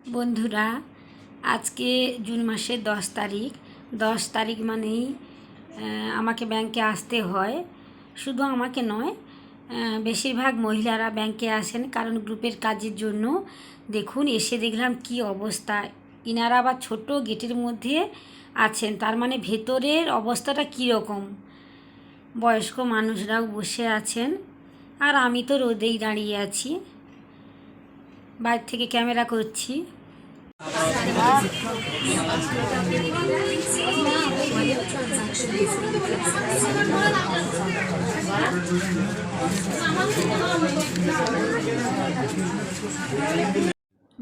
বন্ধুরা, আজকে জুন মাসের 10 তারিখ মানেই আমাকে ব্যাংকে আসতে হয়। শুধু আমাকে নয়, বেশিরভাগ মহিলারা ব্যাংকে আসেন কারণ গ্রুপের কাজের জন্য। দেখুন, এসে দেখলাম কি অবস্থা। ইনারা আবার ছোট গেটের মধ্যে আছেন, তার মানে ভেতরের অবস্থাটা কীরকম। বয়স্ক মানুষরাও বসে আছেন, আর আমি তো রোদেই দাঁড়িয়ে আছি, বাইরে থেকে ক্যামেরা করছি।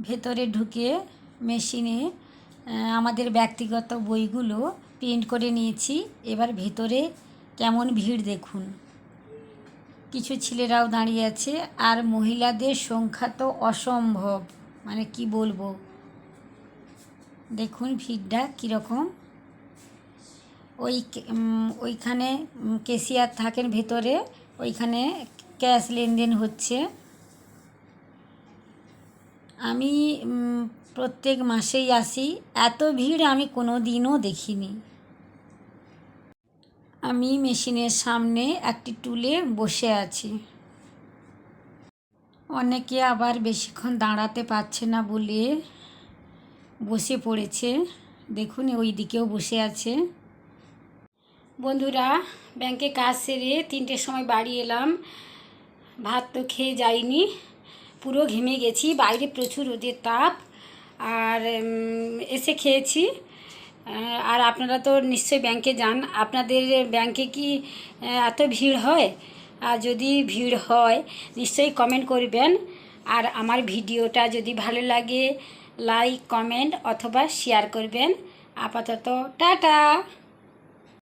ভেতরে ঢুকে মেশিনে আমাদের ব্যক্তিগত বইগুলো প্রিন্ট করে নিয়েছি। এবার ভেতরে কেমন ভিড় দেখুন। কিছু ছেলেরাও দাঁড়িয়ে আছে, আর মহিলাদের সংখ্যা তো অসম্ভব, মানে কি বলবো। দেখুন ভিড়টা কীরকম। ওইখানে ক্যাশিয়ার থাকেন ভেতরে, ওইখানে ক্যাশ লেনদেন হচ্ছে। আমি প্রত্যেক মাসেই আসি, এত ভিড় আমি কোনো দিনও দেখিনি। আমি মেশিনের সামনে একটি টুলে বসে আছি। অনেকে আবার বেশিক্ষণ দাঁড়াতে পারছে না বলে বসে পড়েছে। দেখুন ওই দিকেও বসে আছে। বন্ধুরা, ব্যাংকে কাজ সেরে 3টের সময় বাড়ি এলাম। ভাত তো খেয়ে যাইনি, পুরো ঘেমে গেছি, বাইরে প্রচুর রোদের তাপ। আর এসে খেয়েছি। আর আপনারা তো নিশ্চয়ই ব্যাংকে যান, আপনাদের ব্যাংকে কি এত ভিড় হয়? আর যদি ভিড় হয় নিশ্চয়ই কমেন্ট করবেন। আর আমার ভিডিওটা যদি ভালো লাগে লাইক, কমেন্ট অথবা শেয়ার করবেন। আপাতত টাটা।